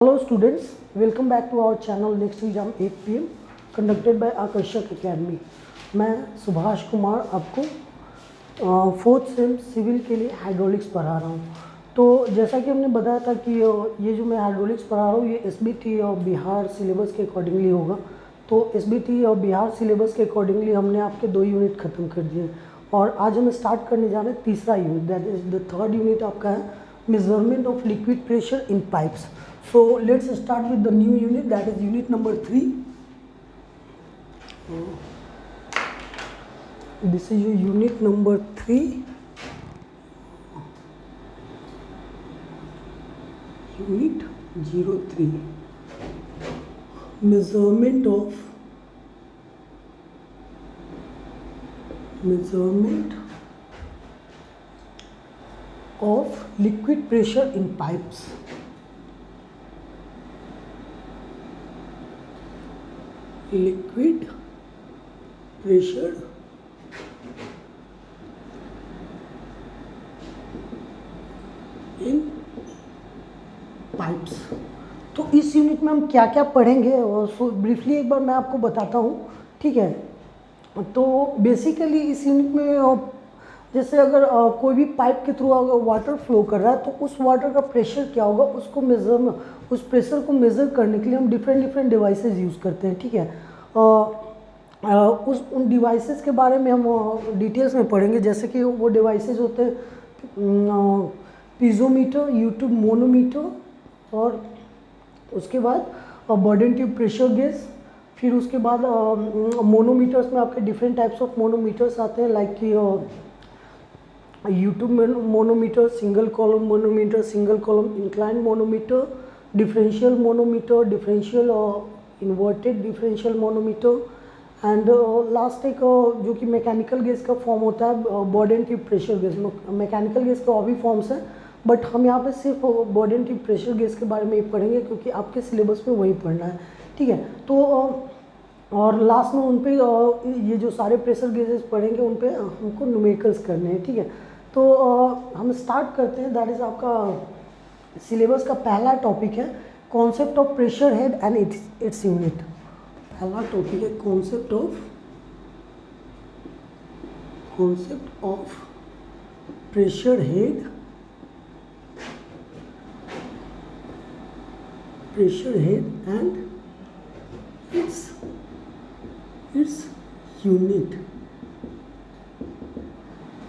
Hello students, welcome back to our channel Next Exam 8 PM conducted by आकर्षक academy. मैं सुभाष कुमार आपको fourth same civil के लिए hydraulics पढ़ा रहा हूँ। तो जैसा कि हमने बताया था कि ये जो मैं हाइड्रोलिक्स पढ़ा रहा हूँ ये एसबीटी और बिहार सिलेबस के अकॉर्डिंगली होगा। तो एसबीटी और बिहार सिलेबस के अकॉर्डिंगली हमने आपके 2 यूनिट ख़त्म कर दिए और आज हम स्टार्ट करने जा रहे हैं तीसरा unit, that is the third unit आपका है measurement of liquid pressure in pipes. So let's start with the new unit, that is unit number 3. This is your unit number 3. Unit 03. Measurement of liquid pressure in pipes. Liquid pressure in pipes। तो इस unit में हम क्या क्या पढ़ेंगे और सो briefly एक बार मैं आपको बताता हूँ, ठीक है। तो बेसिकली इस यूनिट में जैसे अगर कोई भी पाइप के थ्रू अगर वाटर फ्लो कर रहा है तो उस वाटर का प्रेशर क्या होगा, उसको उस प्रेशर को मेज़र करने के लिए हम डिफरेंट डिवाइसेस यूज़ करते हैं, ठीक है। उन डिवाइसेस के बारे में हम डिटेल्स में पढ़ेंगे, जैसे कि वो डिवाइसेस होते हैं पीजोमीटर, यूट्यूब मोनोमीटर और उसके बाद बर्डन ट्यूब प्रेशर गेज। फिर उसके बाद मोनोमीटर्स में आपके डिफरेंट टाइप्स ऑफ मोनोमीटर्स आते हैं, लाइक कि YouTube manometer, single column manometer, single column incline manometer, differential manometer, differential inverted differential manometer and last एक जो कि मैकेनिकल गेज का फॉर्म होता है burden tube pressure gauge. Mechanical gauge के और भी फॉर्म्स हैं बट हम यहाँ पे सिर्फ बर्डन ट्यूब प्रेशर गेज के बारे में ही पढ़ेंगे क्योंकि आपके सिलेबस में वही पढ़ना है, ठीक है। तो और लास्ट में उन पे ये जो सारे प्रेशर गेजेस पढ़ेंगे उन पे हमको न्यूमेरिकल्स करने हैं, ठीक है। तो हम स्टार्ट करते हैं, दैट इज़ आपका सिलेबस का पहला टॉपिक है concept of pressure head and its unit. पहला टॉपिक है concept of pressure head and its unit.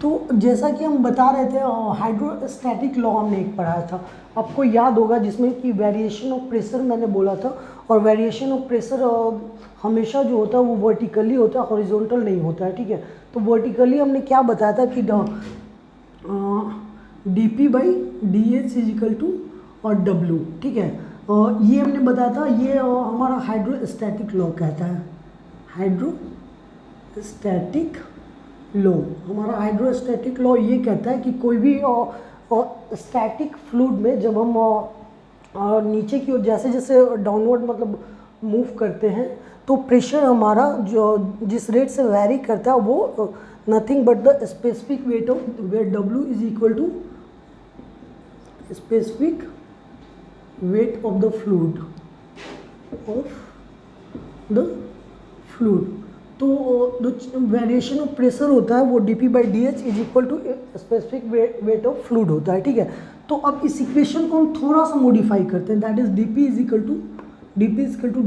तो जैसा कि हम बता रहे थे हाइड्रोस्टैटिक लॉ हमने एक पढ़ाया था, आपको याद होगा, जिसमें कि वेरिएशन ऑफ प्रेशर मैंने बोला था। और वेरिएशन ऑफ प्रेशर हमेशा जो होता है वो वर्टिकली होता है, हॉरिजॉन्टल नहीं होता है, ठीक है। तो वर्टिकली हमने क्या बताया था कि dP/dH इज इक्वल टू और W, ठीक है। ये हमने बताया था, ये हमारा हाइड्रोस्टैटिक लॉ कहता है, हाइड्रोस्टैटिक लॉ। हमारा हाइड्रोस्टैटिक लॉ ये कहता है कि कोई भी स्टैटिक फ्लूइड में जब हम नीचे की ओर जैसे जैसे डाउनवर्ड मतलब मूव करते हैं तो प्रेशर हमारा जो जिस रेट से वैरी करता है वो nothing but the specific weight of W is equal to specific weight of the fluid तो जो वेरिएशन ऑफ प्रेशर होता है वो dP/dH is equal to specific weight of fluid होता है, ठीक है। तो अब इस इक्वेशन को हम थोड़ा सा मॉडिफाई करते हैं, that is dP is equal to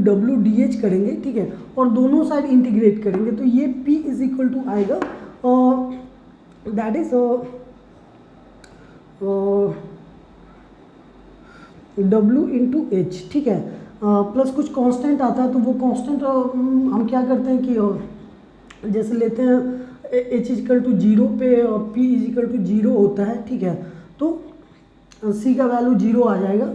WdH करेंगे, ठीक है। और दोनों साइड इंटीग्रेट करेंगे तो ये P इज इक्वल टू आएगा that is W into H, ठीक है। प्लस कुछ कांस्टेंट आता है तो वो कांस्टेंट हम क्या करते हैं कि जैसे लेते हैं H इजिकल टू 0 पे P इजिकल टू 0 होता है, ठीक है। तो C का वैल्यू 0 आ जाएगा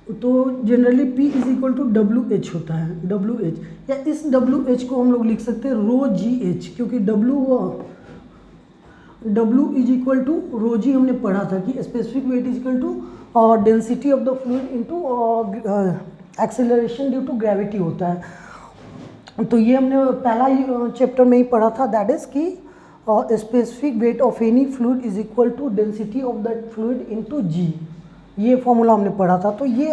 तो generally P is equal to WH होता है, WH, या इस WH को हम लोग लिख सकते हैं ρGH, क्योंकि W is equal to ρG हमने पढ़ा था कि specific weight is equal to density of the fluid into acceleration due to gravity होता है। तो ये हमने पहला ही चैप्टर में ही पढ़ा था, दैट इज़ कि specific weight of any fluid is equal to density of that fluid into g। ये फॉर्मूला हमने पढ़ा था। तो ये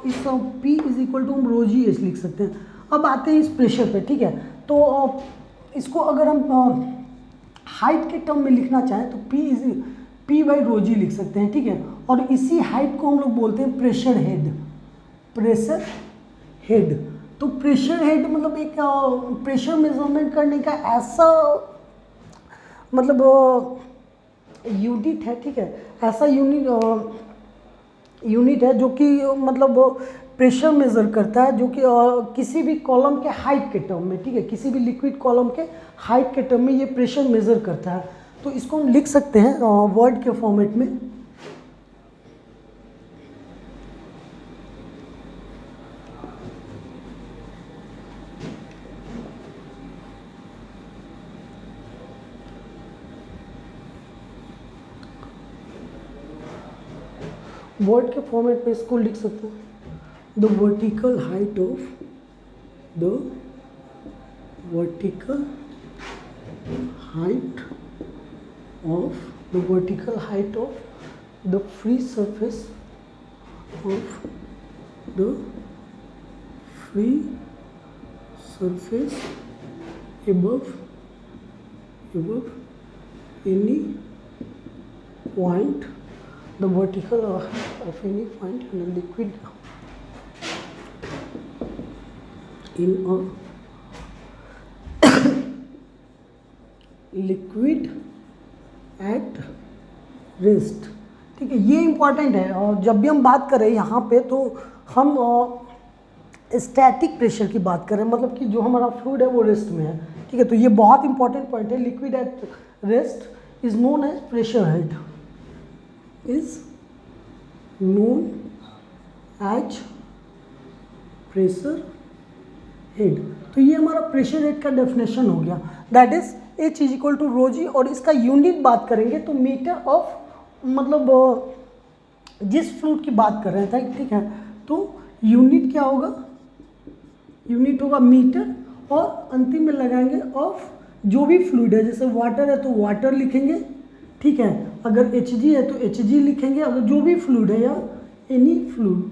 इस P इज इक्वल टू हम रो जी एच लिख सकते हैं। अब आते हैं इस प्रेशर पे, ठीक है। तो इसको अगर हम हाइट के टर्म में लिखना चाहें तो P बाई रो जी लिख सकते हैं, ठीक है। और इसी हाइट को हम लोग बोलते हैं प्रेशर हेड, प्रेशर हेड। तो प्रेशर हेड मतलब एक प्रेशर मेजरमेंट करने का ऐसा मतलब यूनिट है, ठीक है। ऐसा यूनिट है जो कि मतलब प्रेशर मेज़र करता है, जो कि किसी भी कॉलम के हाइट के टर्म में, ठीक है, किसी भी लिक्विड कॉलम के हाइट के टर्म में ये प्रेशर मेज़र करता है। तो इसको हम लिख सकते हैं वर्ड के फॉर्मेट में। वर्ड के फॉर्मेट में इसको लिख सकते हैं, the vertical height of the vertical height of the free surface above any point, the vertical of any point in a liquid liquid at rest, ठीक है। ये इंपॉर्टेंट है। और जब भी हम बात करें यहाँ पे तो हम स्टैटिक प्रेशर की बात करें, मतलब कि जो हमारा फ्लूइड है वो रेस्ट में है, ठीक है। तो ये बहुत इंपॉर्टेंट पॉइंट है। Liquid at rest is known as pressure head, is known as pressure head. तो ये हमारा प्रेशर हेड का डेफिनेशन हो गया, that is H is equal to rho g. और इसका यूनिट बात करेंगे तो मीटर ऑफ, मतलब जिस फ्लूइड की बात कर रहे थे, ठीक है। तो यूनिट क्या होगा, यूनिट होगा मीटर, और अंतिम में लगाएंगे ऑफ जो भी फ्लूइड है। जैसे वाटर है तो वाटर लिखेंगे, ठीक है। अगर Hg है तो Hg लिखेंगे, अगर जो भी फ्लूइड है या एनी फ्लूइड,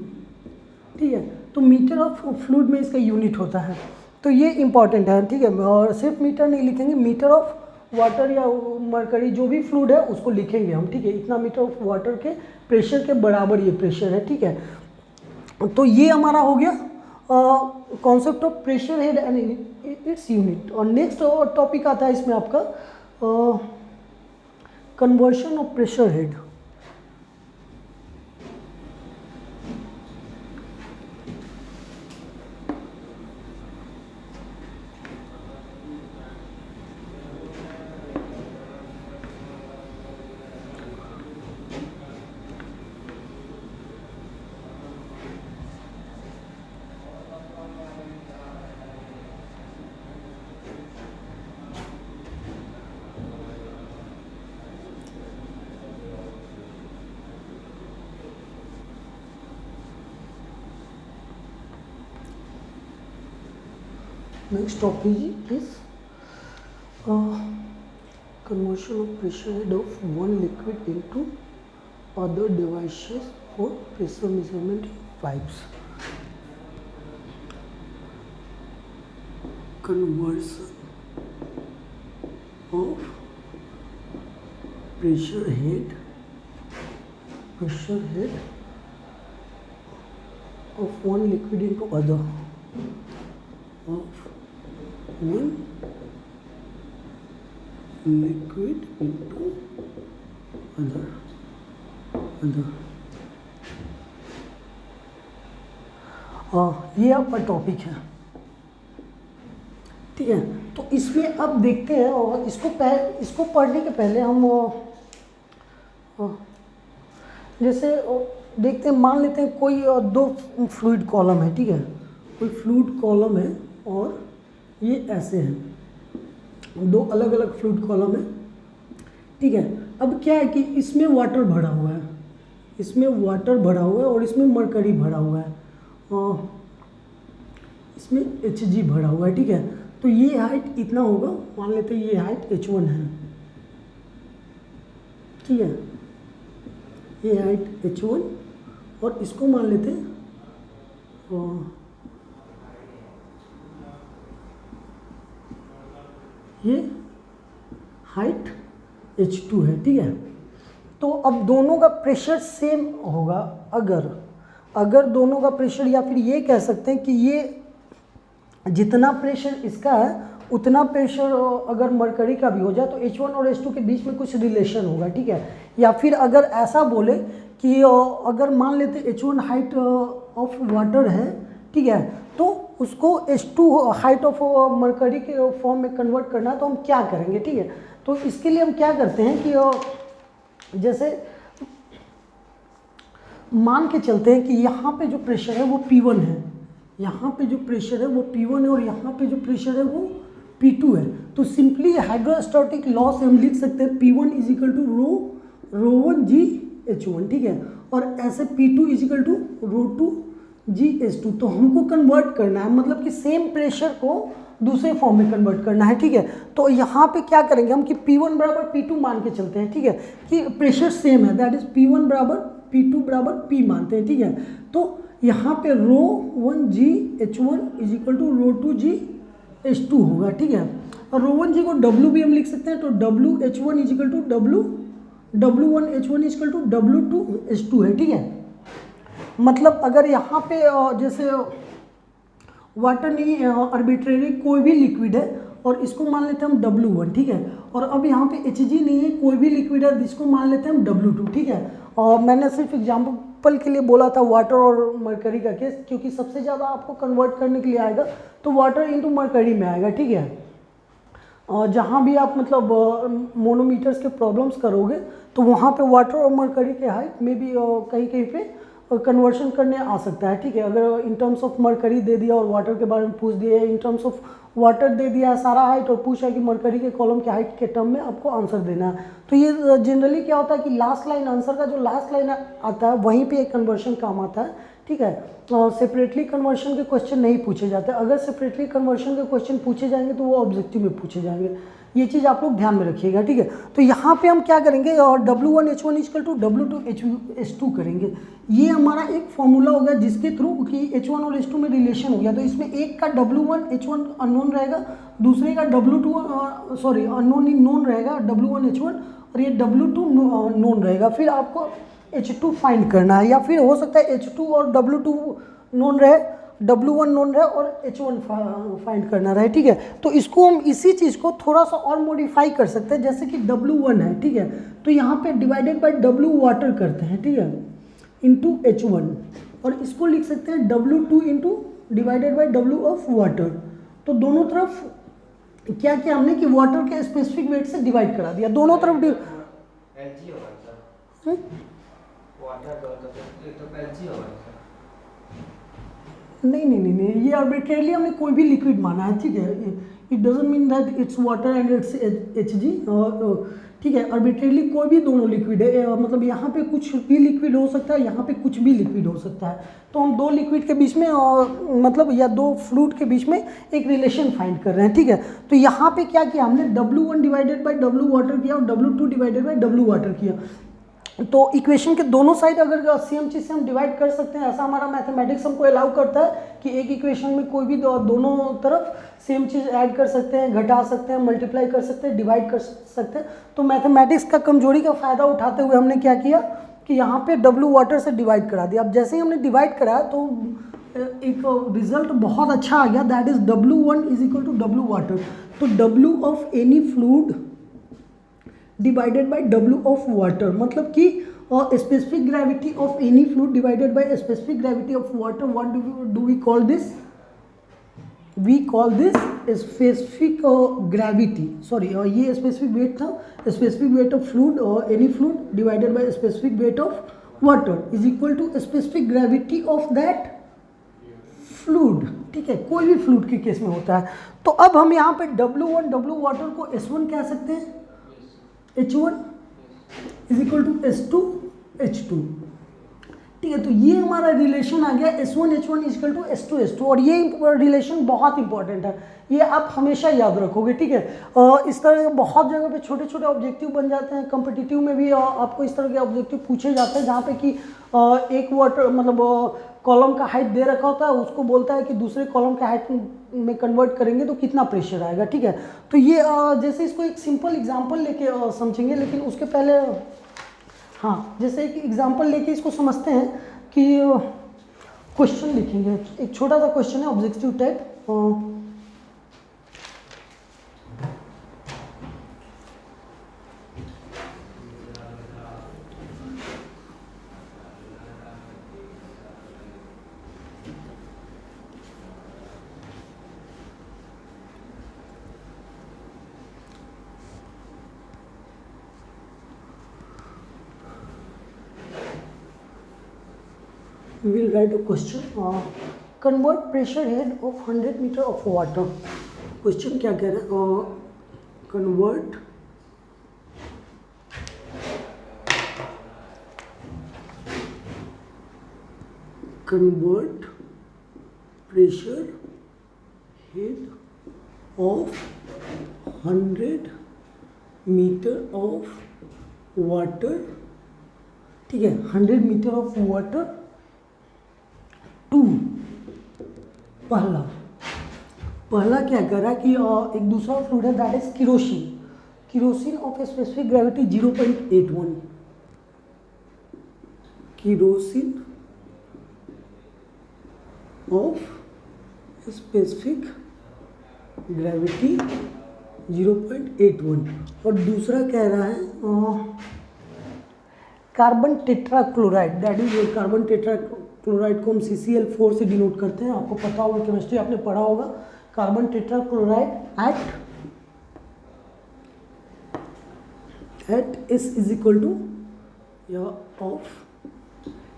ठीक है। तो मीटर ऑफ फ्लूइड में इसका यूनिट होता है। तो ये इंपॉर्टेंट है, ठीक है। और सिर्फ मीटर नहीं लिखेंगे, मीटर ऑफ वाटर या मरकरी जो भी फ्लूइड है उसको लिखेंगे हम, ठीक है। इतना मीटर ऑफ वाटर के प्रेशर के बराबर ये प्रेशर है, ठीक है। तो ये हमारा हो गया concept of pressure head and its unit. और नेक्स्ट टॉपिक आता है इसमें आपका conversion of pressure head. Next topic is conversion of pressure head of one liquid into other devices for pressure measurement in pipes. Conversion of pressure head of one liquid into other, of one liquid into other। ये आपका topic है, ठीक है। तो इसमें अब देखते हैं, और इसको पढ़ने के पहले हम जैसे देखते हैं, मान लेते हैं कोई दो फ्लूइड कॉलम है, ठीक है। कोई फ्लूइड कॉलम है और ये ऐसे हैं, दो अलग अलग फ्लूइड कॉलम है, ठीक है। अब क्या है कि इसमें वाटर भरा हुआ है, और इसमें मरकरी भरा हुआ है, और इसमें Hg भरा हुआ है, ठीक है। तो ये हाइट इतना होगा, मान लेते हैं ये हाइट H1 है, ठीक है। ये हाइट H1 और इसको मान लेते हैं ये हाइट H2 है, ठीक है। तो अब दोनों का प्रेशर सेम होगा, अगर दोनों का प्रेशर, या फिर ये कह सकते हैं कि ये जितना प्रेशर इसका है उतना प्रेशर अगर मरकरी का भी हो जाए तो H1 और H2 के बीच में कुछ रिलेशन होगा, ठीक है। या फिर अगर ऐसा बोले कि अगर मान लेते H1 हाइट ऑफ वाटर है, ठीक है, तो उसको H2 हाइट ऑफ मरकरी के फॉर्म में कन्वर्ट करना है, तो हम क्या करेंगे, ठीक है। तो इसके लिए हम क्या करते हैं कि जैसे मान के चलते हैं कि यहाँ पे जो प्रेशर है वो P1 है, यहाँ पे जो प्रेशर है वो P1 है और यहाँ पे जो प्रेशर है वो P2 है। तो सिंपली हाइड्रोस्टैटिक लॉ से हम लिख सकते हैं P1 is equal to rho one g H1, ठीक है, और ऐसे P2 is equal to rho two g H2। तो हमको कन्वर्ट करना है, मतलब कि सेम प्रेशर को दूसरे फॉर्म में कन्वर्ट करना है, ठीक है। तो यहाँ पे क्या करेंगे हम कि P1 बराबर P2 मान के चलते हैं, ठीक है, कि प्रेशर सेम है, दैट इज P1 बराबर P2 बराबर P मानते हैं, ठीक है। तो यहाँ पे rho one g H1 is equal to rho two g H2 होगा, ठीक है। और रो1 जी को W भी हम लिख सकते हैं, तो W H1 is equal to W1 H1 is equal to W2 H2 है, ठीक है। मतलब अगर यहाँ पे जैसे वाटर नहीं, आर्बिट्रेरी कोई भी लिक्विड है और इसको मान लेते हैं हम W1, ठीक है, और अब यहाँ पे Hg नहीं है, कोई भी लिक्विड है जिसको मान लेते हैं हम W2, ठीक है। और मैंने सिर्फ एग्जाम्पल के लिए बोला था वाटर और मरकरी का केस, क्योंकि सबसे ज़्यादा आपको कन्वर्ट करने के लिए आएगा तो वाटर इंटू मरकरी में आएगा, ठीक है। और जहाँ भी आप मतलब मोनोमीटर्स के प्रॉब्लम्स करोगे तो वहाँ पे वाटर और मरकरी के हाइट में भी कहीं कहीं पे कन्वर्शन करने आ सकता है, ठीक है। अगर इन टर्म्स ऑफ मरकरी दे दिया और वाटर के बारे में पूछ दिया, इन टर्म्स ऑफ वाटर दे दिया है सारा हाइट और पूछा कि मरकरी के कॉलम के हाइट के टर्म में आपको आंसर देना है। तो ये जनरली क्या होता है कि लास्ट लाइन आंसर का जो लास्ट लाइन आता है वहीं पे एक कन्वर्शन काम आता है, ठीक है। सेपरेटली कन्वर्शन के क्वेश्चन नहीं पूछे जाते, अगर सेपरेटली कन्वर्शन के क्वेश्चन पूछे जाएंगे तो वो ऑब्जेक्टिव में पूछे जाएंगे, ये चीज़ आप लोग ध्यान में रखिएगा, ठीक है। तो यहाँ पे हम क्या करेंगे, और W1 H1 equal to W2 H2 करेंगे। ये हमारा एक फॉर्मूला होगा जिसके थ्रू कि H1 और H2 में रिलेशन हो गया, तो इसमें एक का W1 H1 अननोन रहेगा, दूसरे का W2 सॉरी अननोन ही नोन रहेगा W1 H1, और ये W2 नोन रहेगा। फिर आपको H2 फाइंड करना है, या फिर हो सकता है H2 और W2 नोन रहे, W1 नोन रहे और H1 फाइंड करना रहे, ठीक है। तो इसको हम इसी चीज़ को थोड़ा सा और मॉडिफाई कर सकते हैं, जैसे कि W1 है, ठीक है, तो यहाँ पे डिवाइडेड बाय W वाटर करते हैं, ठीक है, इंटू H1, और इसको लिख सकते हैं W2 into divided by W of water. तो दोनों तरफ क्या किया हमने कि वाटर के स्पेसिफिक वेट से डिवाइड करा दिया, दोनों तरफ नहीं, ये आर्बिट्रेरली हमने कोई भी लिक्विड माना है, ठीक है। It doesn't mean that it's water and it's Hg, ठीक है। आर्बिट्रेरली कोई भी दोनों लिक्विड है, मतलब यहाँ पे कुछ भी लिक्विड हो सकता है, यहाँ पे कुछ भी लिक्विड हो सकता है। तो हम दो लिक्विड के बीच में मतलब या दो फ्लूइड के बीच में एक रिलेशन फाइंड कर रहे हैं, ठीक है। तो यहाँ पे क्या किया हमने W1 divided by W water किया और W2 divided by W water किया। तो इक्वेशन के दोनों साइड अगर सेम चीज़ से हम डिवाइड कर सकते हैं, ऐसा हमारा मैथमेटिक्स हमको अलाउ करता है कि एक इक्वेशन में कोई भी दोनों तरफ सेम चीज़ ऐड कर सकते हैं, घटा सकते हैं, मल्टीप्लाई कर सकते हैं, डिवाइड कर सकते हैं। तो मैथमेटिक्स का कमजोरी का फ़ायदा उठाते हुए हमने क्या किया कि यहाँ पे W वाटर से डिवाइड करा दिया। अब जैसे ही हमने डिवाइड कराया तो एक रिजल्ट बहुत अच्छा आ गया, that is W1 is equal to W water. तो W of any fluid divided by W of water, मतलब कि specific gravity of any fluid divided by specific gravity of water, what do we call this? We call this specific gravity, sorry ये specific weight था, specific weight of fluid और any fluid divided by specific weight of water is equal to specific gravity of that fluid, ठीक है। कोई भी fluid के case में होता है। तो अब हम यहाँ पे W वाटर को S1 कह सकते हैं, H1 is equal to S2 H2, ठीक है। तो ये हमारा रिलेशन आ गया S1 H1 is equal to S2 H2, और ये रिलेशन बहुत इंपॉर्टेंट है, ये आप हमेशा याद रखोगे, ठीक है। इस तरह बहुत जगह पे छोटे छोटे ऑब्जेक्टिव बन जाते हैं, कॉम्पिटिटिव में भी आपको इस तरह के ऑब्जेक्टिव पूछे जाते हैं जहाँ पे कि एक वाटर मतलब कॉलम का हाइट दे रखा होता है, उसको बोलता है कि दूसरे कॉलम के हाइट में कन्वर्ट करेंगे तो कितना प्रेशर आएगा, ठीक है। तो ये जैसे इसको एक सिंपल एग्जांपल लेके समझेंगे, लेकिन उसके पहले हाँ जैसे एक एग्जांपल लेके इसको समझते हैं कि क्वेश्चन लिखेंगे। एक छोटा सा क्वेश्चन है objective type. We will write a question. Convert pressure head of 100 meter of water. Question क्या कह रहा है? Convert pressure head of 100 meter of water, ठीक है, 100 meter of water टू। पहला क्या कर रहा है कि एक दूसरा फ्लूइड है that is kerosene of specific gravity 0.81, kerosene of specific gravity 0.81, और दूसरा कह रहा है carbon tetrachloride, that is carbon tetrachloride को हम CCl4 से डिनोट करते हैं। आपको पता होगा, केमिस्ट्री आपने पढ़ा होगा। Carbon tetrachloride at S is equal to या ऑफ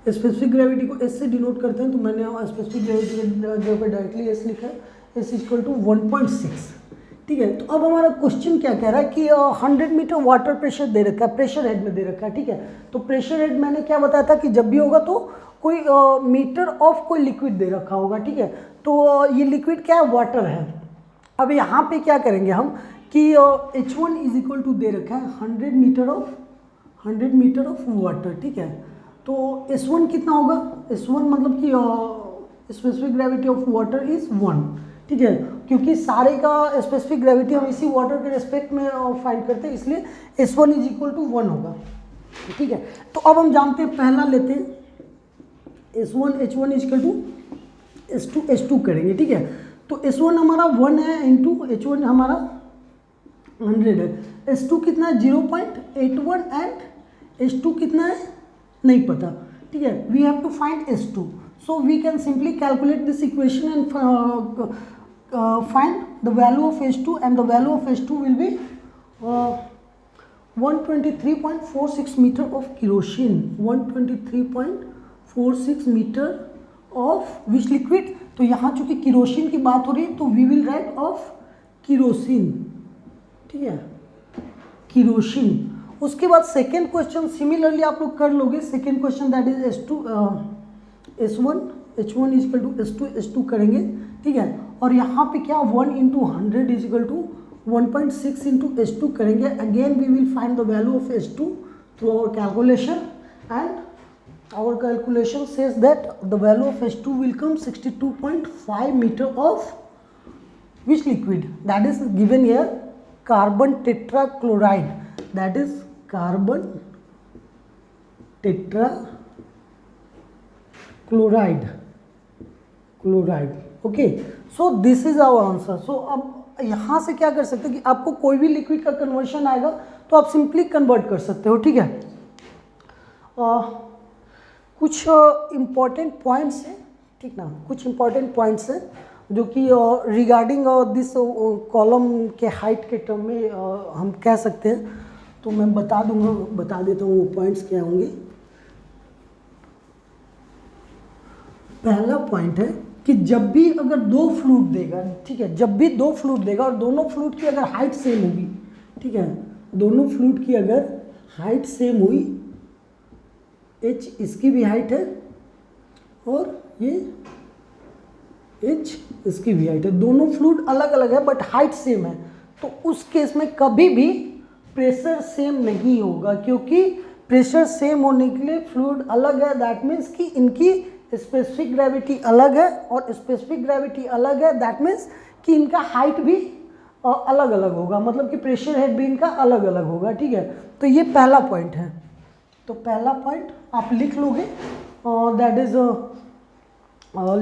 स्पेसिफिक ग्रेविटी को S से डिनोट करते हैं, तो मैंने स्पेसिफिक ग्रेविटी के जगह पे डायरेक्टली S लिखा है, S इक्वल टू 1.6, ठीक है। तो अब हमारा क्वेश्चन क्या कह रहा है कि 100 मीटर वाटर प्रेशर दे रखा है, प्रेशर हेड में दे रखा है, ठीक है। तो प्रेशर हेड मैंने क्या बताया था कि जब भी होगा तो कोई मीटर ऑफ कोई लिक्विड दे रखा होगा, ठीक है। तो ये लिक्विड क्या है? वाटर है। अब यहाँ पे क्या करेंगे हम कि H1 इज इक्वल टू दे रखा है 100 मीटर ऑफ वाटर, ठीक है। तो S1 कितना होगा? S1 मतलब कि specific gravity of water is 1, ठीक है, क्योंकि सारे का स्पेसिफिक ग्रेविटी हम इसी वाटर के रेस्पेक्ट में फाइंड करते हैं, इसलिए S1 इज इक्वल टू 1 होगा, ठीक है। तो अब हम जानते हैं, पहला लेते हैं S1 H1 is equal to S2 करेंगे, ठीक है। तो S1 हमारा 1 है इंटू H1 हमारा 100 है। S2 कितना है? 0.81 एंड H2 कितना है? नहीं पता, ठीक है। We have to find S2, so we can simply calculate this equation and find the value of H2, and the value of H2 will be 123.46 meter of kerosene, 123.46 meter of which liquid? तो यहाँ चूंकि kerosene की बात हो रही है तो we will write of kerosene, ठीक है, केरोसिन। उसके बाद सेकेंड क्वेश्चन सिमिलरली आप लोग कर लोगे। Second question that is S1 H1 is equal to S2 करेंगे, ठीक है। और यहाँ पे क्या 1 into 100 is equal to 1.6 into S2 करेंगे। Again we will find the value of S2 through our calculation, and our calculation says that the value of S2 will come 62.5 metre of which liquid? That is given here carbon tetrachloride, that is carbon tetrachloride, okay, so this is our answer. So अब यहाँ से क्या कर सकते हैं कि आपको कोई भी लिक्विड का कन्वर्शन आएगा तो आप सिंपली कन्वर्ट कर सकते हो, ठीक है। कुछ इम्पॉर्टेंट पॉइंट्स हैं, ठीक ना, कुछ इम्पॉर्टेंट पॉइंट्स हैं जो कि रिगार्डिंग दिस कॉलम के हाइट के टर्म में हम कह सकते हैं। तो मैं बता देता हूँ वो पॉइंट्स क्या होंगे। पहला पॉइंट है कि जब भी अगर दो फ्लूइड देगा, ठीक है, जब भी दो फ्लूइड देगा और दोनों फ्लूइड की अगर हाइट सेम होगी, ठीक है, दोनों फ्लूइड की अगर हाइट सेम हुई, h इसकी भी हाइट है और ये h इसकी भी हाइट है, दोनों फ्लूइड अलग अलग है बट हाइट सेम है, तो उस केस में कभी भी प्रेशर सेम नहीं होगा, क्योंकि प्रेशर सेम होने के लिए फ्लूइड अलग है, दैट मीन्स कि इनकी स्पेसिफिक ग्रेविटी अलग है, और स्पेसिफिक ग्रेविटी अलग है दैट मीन्स कि इनका हाइट भी अलग अलग होगा, मतलब कि प्रेशर हेड भी इनका अलग अलग होगा, ठीक है। तो ये पहला पॉइंट है। तो पहला पॉइंट आप लिख लोगे, दैट इज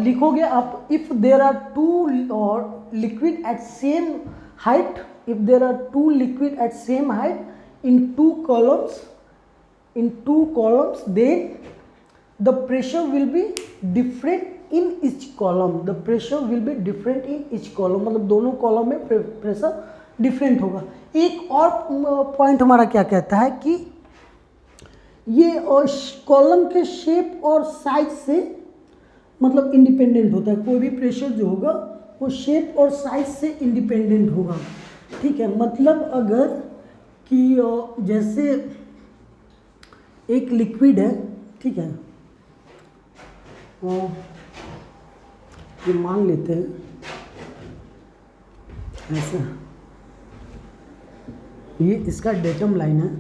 लिखोगे आप, if there are two liquid at same height, if there are two liquid at same height in two columns, then the pressure will be different in each column, the pressure will be different in each column, मतलब दोनों column में pressure different होगा। एक और point हमारा क्या कहता है कि ये कॉलम के शेप और साइज से मतलब इंडिपेंडेंट होता है, कोई भी प्रेशर जो होगा वो शेप और साइज से इंडिपेंडेंट होगा, ठीक है। मतलब अगर कि जैसे एक लिक्विड है, ठीक है, ये मान लेते हैं ऐसा, ये इसका डेटम लाइन है,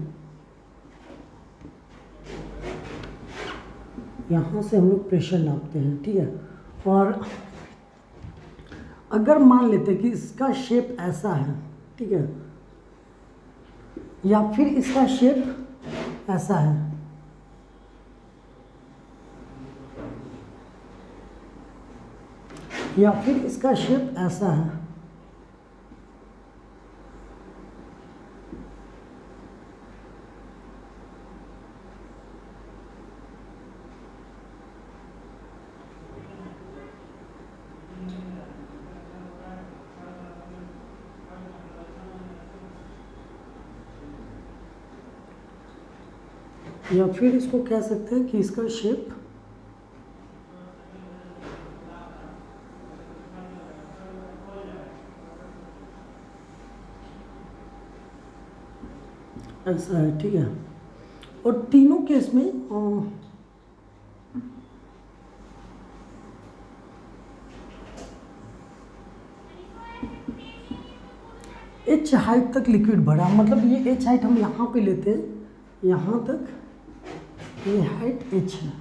यहाँ से हम लोग प्रेशर नापते हैं, ठीक है। और अगर मान लेते हैं कि इसका शेप ऐसा है, ठीक है, या फिर इसका शेप ऐसा है, या फिर इसका शेप ऐसा है, या फिर इसको कह सकते हैं कि इसका शेप ऐसा है, ठीक है। और तीनों केस में एच हाइट तक लिक्विड भरा, मतलब ये एच हाइट हम यहाँ पे लेते हैं, यहाँ तक ये हाइट h है,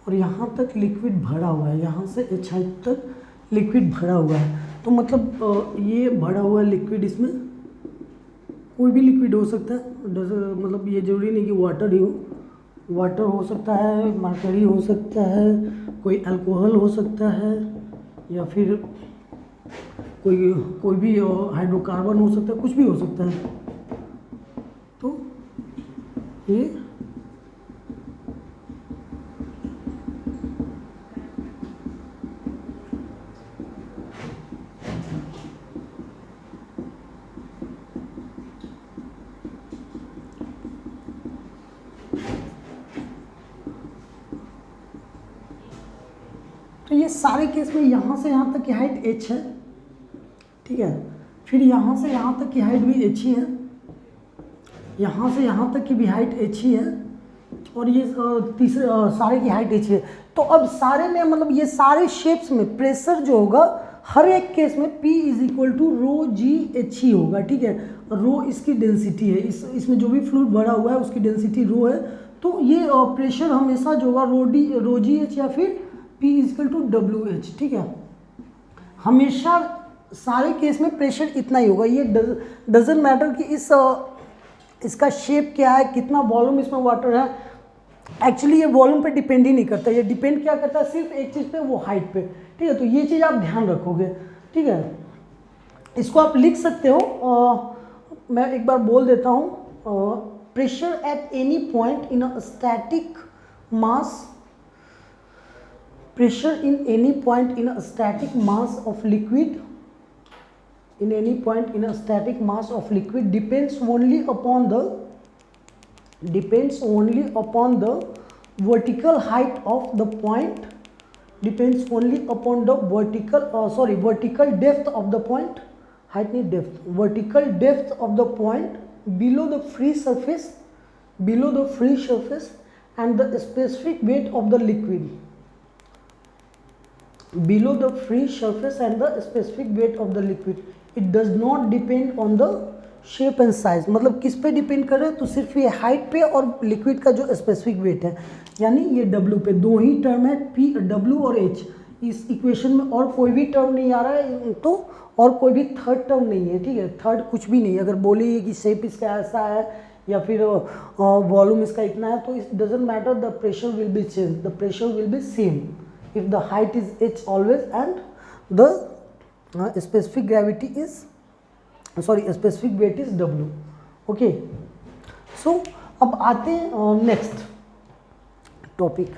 और यहाँ तक लिक्विड भरा हुआ है, यहाँ से h हाइट तक लिक्विड भरा हुआ है। तो मतलब ये भरा हुआ लिक्विड, इसमें कोई भी लिक्विड हो सकता है, मतलब ये जरूरी नहीं कि वाटर ही हो, वाटर हो सकता है, मर्करी हो सकता है, कोई अल्कोहल हो सकता है, या फिर कोई भी हाइड्रोकार्बन हो सकता है, कुछ भी हो सकता है। तो ये तो ये सारे केस में यहाँ से यहाँ तक की हाइट h है, ठीक है। फिर यहाँ से यहाँ तक की हाइट भी h ही है, यहाँ से यहाँ तक की भी हाइट h ही है, और ये तीसरे सारे की हाइट h है। तो अब सारे में मतलब ये सारे शेप्स में प्रेशर जो होगा हर एक केस में P is equal to rho g H ही होगा, ठीक है। रो इसकी डेंसिटी है, इसमें जो भी फ्लूइड भरा हुआ है उसकी डेंसिटी रो है। तो ये प्रेशर हमेशा जो होगा रो जी एच या फिर P equal to W H, ठीक है। हमेशा सारे केस में प्रेशर इतना ही होगा, ये डजंट मैटर कि इसका शेप क्या है, कितना वॉल्यूम इसमें वाटर है। एक्चुअली ये वॉल्यूम पे डिपेंड ही नहीं करता, ये डिपेंड क्या करता है सिर्फ एक चीज़ पे, वो हाइट पे, ठीक है। तो ये चीज़ आप ध्यान रखोगे, ठीक है। इसको आप लिख सकते हो, मैं एक बार बोल देता हूँ, pressure at any point in a static mass, pressure in any point in a static mass of liquid, in any point in a static mass of liquid depends only upon the vertical height of the point, depends only upon the vertical depth of the point, height नहीं depth, vertical depth of the point below the free surface and the specific weight of the liquid, below the free surface and the specific weight of the liquid. It does not depend on the shape and size, मतलब किस पे depend कर रहा है, तो सिर्फ ये height पे और लिक्विड का जो स्पेसिफिक वेट है, यानी ये W पे। दो ही टर्म है, P W और H, इस इक्वेशन में और कोई भी टर्म नहीं आ रहा है, तो और कोई भी थर्ड टर्म नहीं है, ठीक है, थर्ड कुछ भी नहीं। अगर बोलिए कि शेप इसका ऐसा है या फिर वॉल्यूम इसका इतना है, तो it doesn't matter, the pressure will be change, the pressure will be same if the height is H always and the specific gravity is specific weight is W। Okay, so अब आते हैं next topic.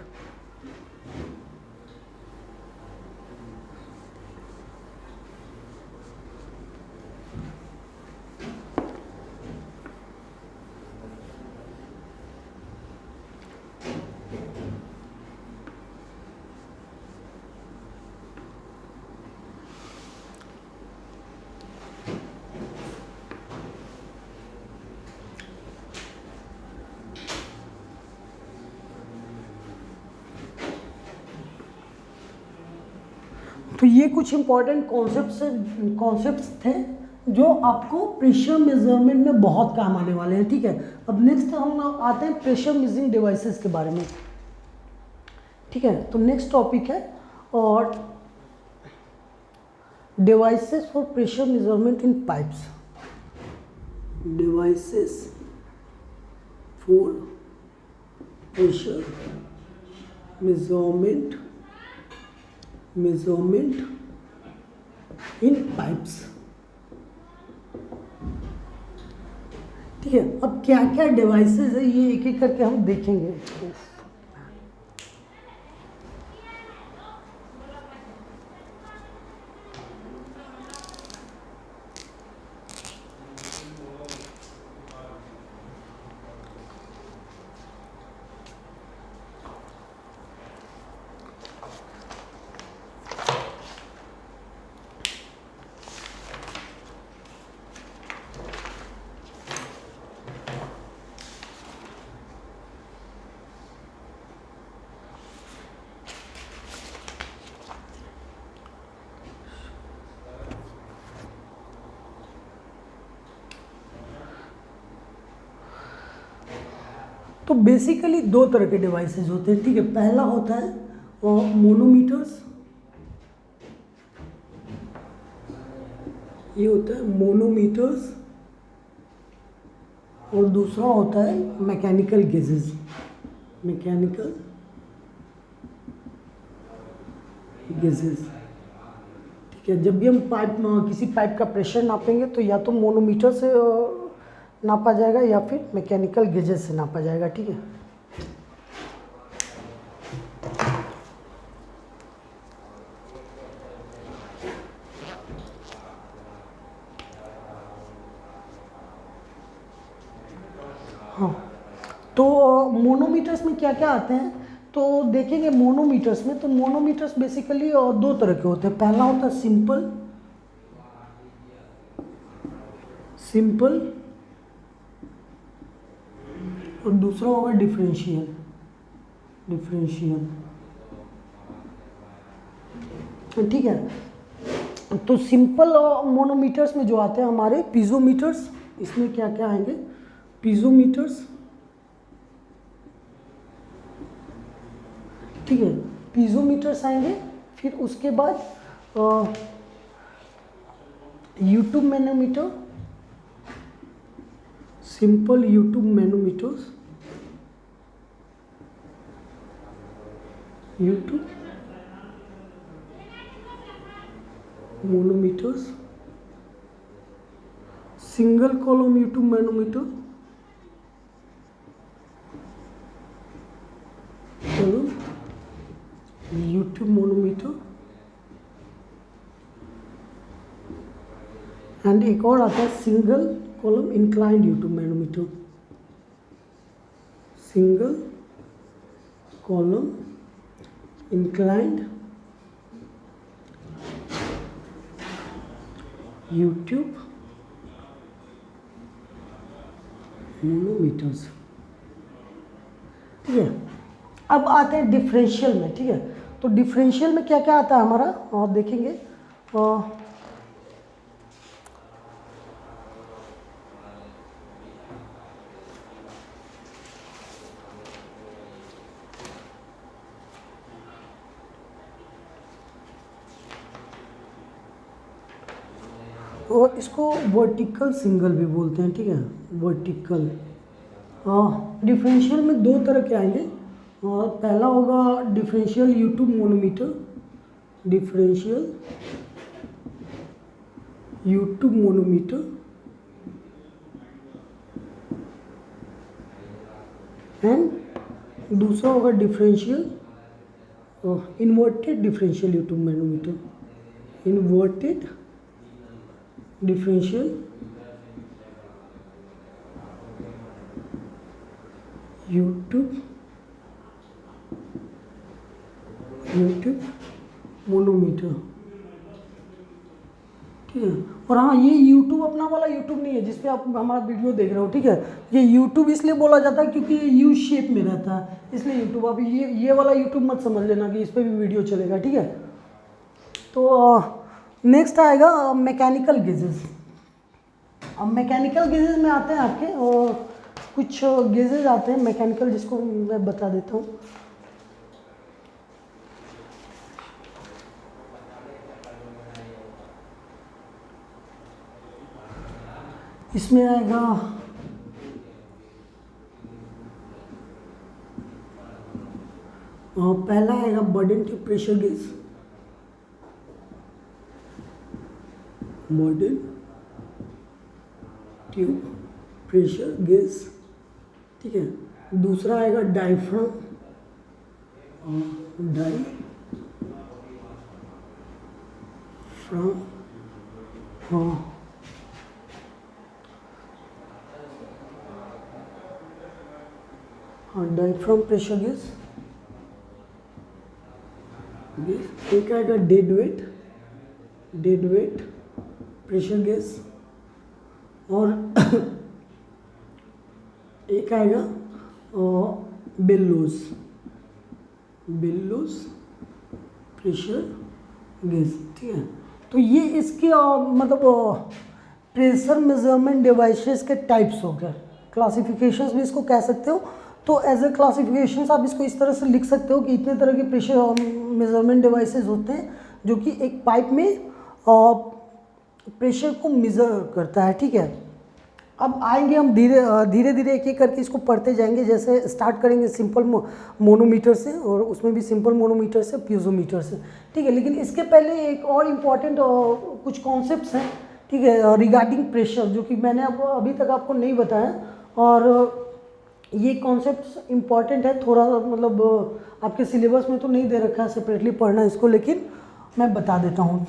तो ये कुछ important concepts थे जो आपको pressure measurement में बहुत काम आने वाले हैं, ठीक है। अब नेक्स्ट हम आते हैं प्रेशर मेजरिंग डिवाइसेस के बारे में, ठीक है। तो नेक्स्ट टॉपिक है और devices for pressure measurement in pipes, devices for pressure measurement in pipes, ठीक है। अब क्या क्या डिवाइसेस है ये एक एक करके हम देखेंगे। तो बेसिकली दो तरह के डिवाइसेस होते हैं, ठीक है। पहला होता है मोनोमीटर्स, ये होता है मोनोमीटर्स, और दूसरा होता है मैकेनिकल गेजेस, मैकेनिकल गेजेस, ठीक है। जब भी हम किसी पाइप का प्रेशर नापेंगे तो या तो मोनोमीटर से नापा जाएगा या फिर मैकेनिकल गेजेस से नापा जाएगा, ठीक है। हाँ, तो मोनोमीटर्स में क्या क्या आते हैं तो देखेंगे। मोनोमीटर्स में, तो मोनोमीटर्स बेसिकली दो तरह के होते हैं। पहला होता है सिंपल और दूसरा होगा डिफरेंशियल। ठीक है। तो सिंपल मोनोमीटर्स में जो आते हैं हमारे पीजोमीटर्स, इसमें क्या क्या आएंगे, पीजोमीटर्स, ठीक है, पीजोमीटर्स आएंगे। फिर उसके बाद U tube manometer, simple U tube manometers, U tube manometers, single column U tube manometer, U tube manometer, and एक और आता है single column inclined U tube manometer, single column inclined U tube manometers, ठीक है। अब आते हैं डिफरेंशियल में, ठीक है। तो डिफरेंशियल में क्या क्या आता है हमारा, और देखेंगे और इसको वर्टिकल सिंगल भी बोलते हैं, ठीक है, वर्टिकल। डिफरेंशियल में दो तरह के आएंगे, और पहला होगा differential YouTube manometer, differential YouTube manometer, and दूसरा होगा differential inverted differential U tube manometer, inverted differential YouTube manometer, ठीक है। और हाँ, ये यूट्यूब अपना वाला यूट्यूब नहीं है जिसपे आप हमारा वीडियो देख रहे हो, ठीक है। ये यूट्यूब इसलिए बोला जाता है क्योंकि ये यू शेप में रहता है, इसलिए यूट्यूब। आप ये वाला यूट्यूब मत समझ लेना कि इस पर भी वीडियो चलेगा, ठीक है। तो नेक्स्ट आएगा मैकेनिकल गेजेस। अब मैकेनिकल गेजेस में आते हैं आपके, और कुछ गेजेस आते हैं मैकेनिकल, जिसको मैं बता देता हूँ। इसमें आएगा पहला आएगा burden tube pressure gauge, burden tube pressure gauge, ठीक है। दूसरा आएगा डायफ्राम, डायफ्राम प्रेशर गेज। एक आएगा डेड वेट प्रेशर गेज, और एक आएगा बेल्लोज प्रेशर गेज, ठीक है। तो ये इसके मतलब प्रेशर मेजरमेंट डिवाइसेस के टाइप्स हो गए, क्लासिफिकेशंस भी इसको कह सकते हो। तो एज ए क्लासिफिकेशंस आप इसको इस तरह से लिख सकते हो कि इतने तरह के प्रेशर मेजरमेंट डिवाइसेस होते हैं जो कि एक पाइप में प्रेशर को मेज़र करता है, ठीक है। अब आएंगे हम धीरे धीरे एक एक करके इसको पढ़ते जाएंगे। जैसे स्टार्ट करेंगे सिंपल मोनोमीटर से, और उसमें भी सिंपल मोनोमीटर से, प्यूजोमीटर से, ठीक है। लेकिन इसके पहले एक और इम्पॉर्टेंट कुछ कॉन्सेप्ट्स हैं, ठीक है, रिगार्डिंग प्रेशर, जो कि मैंने अभी तक आपको नहीं बताया। और ये कॉन्सेप्ट्स इम्पॉर्टेंट है थोड़ा, मतलब आपके सिलेबस में तो नहीं दे रखा है सेपरेटली पढ़ना इसको, लेकिन मैं बता देता हूँ।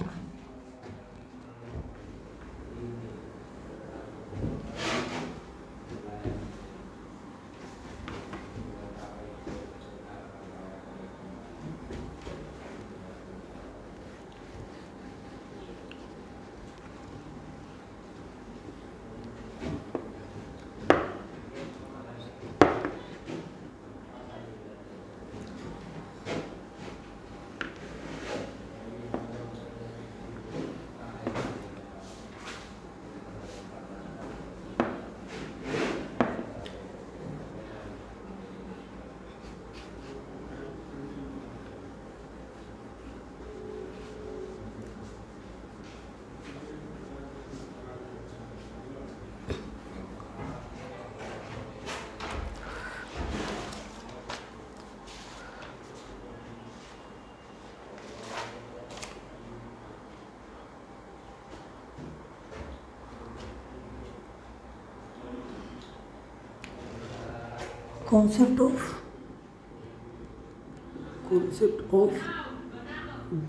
concept of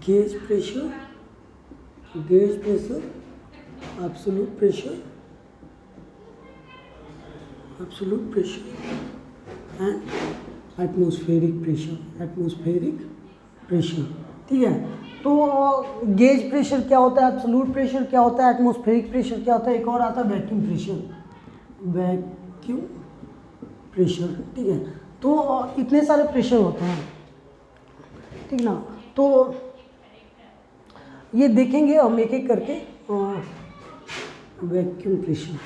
gauge pressure, absolute pressure and atmospheric pressure, ठीक है। तो गेज प्रेशर क्या होता है, एब्सोल्यूट प्रेशर क्या होता है, एटमॉस्फेरिक प्रेशर क्या होता है, एक और आता है वैक्यूम प्रेशर, ठीक है। तो इतने सारे प्रेशर होते हैं, ठीक ना। तो ये देखेंगे हम एक एक करके। वैक्यूम प्रेशर,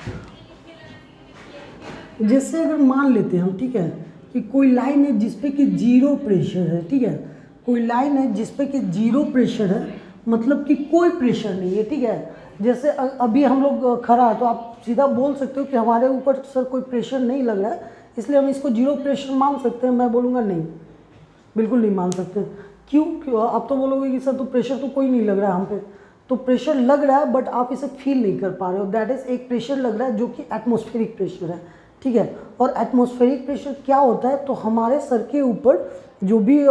जैसे अगर मान लेते हैं हम, ठीक है, कि कोई लाइन है जिसपे कि जीरो प्रेशर है, ठीक है, कोई लाइन है जिसपे कि जीरो प्रेशर है, मतलब कि कोई प्रेशर नहीं है, ठीक है। जैसे अभी हम लोग खड़ा है तो आप सीधा बोल सकते हो कि हमारे ऊपर सर कोई प्रेशर नहीं लग रहा है, इसलिए हम इसको जीरो प्रेशर मान सकते हैं। मैं बोलूँगा नहीं, बिल्कुल नहीं मान सकते। क्यों? आप तो बोलोगे कि सर तो प्रेशर तो कोई नहीं लग रहा है हम पे। तो प्रेशर लग रहा है बट आप इसे फील नहीं कर पा रहे हो, दैट इज़ एक प्रेशर लग रहा है जो कि एटमॉस्फेरिक प्रेशर है, ठीक है। और एटमॉस्फेरिक प्रेशर क्या होता है, तो हमारे सर के ऊपर जो भी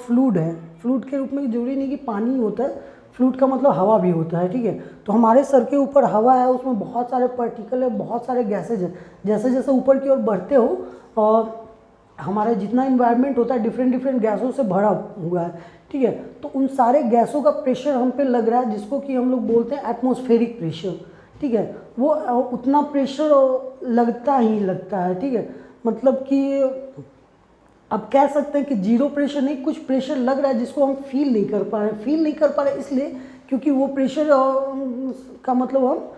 फ्लूइड है, फ्लूइड के रूप में जरूरी नहीं कि पानी होता है, फ्लूइड का मतलब हवा भी होता है, ठीक है। तो हमारे सर के ऊपर हवा है, उसमें बहुत सारे पार्टिकल है, बहुत सारे गैसेज हैं। जैसे जैसे ऊपर की ओर बढ़ते हो हमारा जितना इन्वायरमेंट होता है डिफरेंट डिफरेंट गैसों से भरा हुआ है, ठीक है। तो उन सारे गैसों का प्रेशर हम पे लग रहा है, जिसको कि हम लोग बोलते हैं एटमॉस्फेरिक प्रेशर, ठीक है। वो उतना प्रेशर लगता ही लगता है, ठीक है। मतलब कि अब कह सकते हैं कि जीरो प्रेशर नहीं, कुछ प्रेशर लग रहा है जिसको हम फील नहीं कर पा रहे। फील नहीं कर पा रहे इसलिए क्योंकि वो प्रेशर का मतलब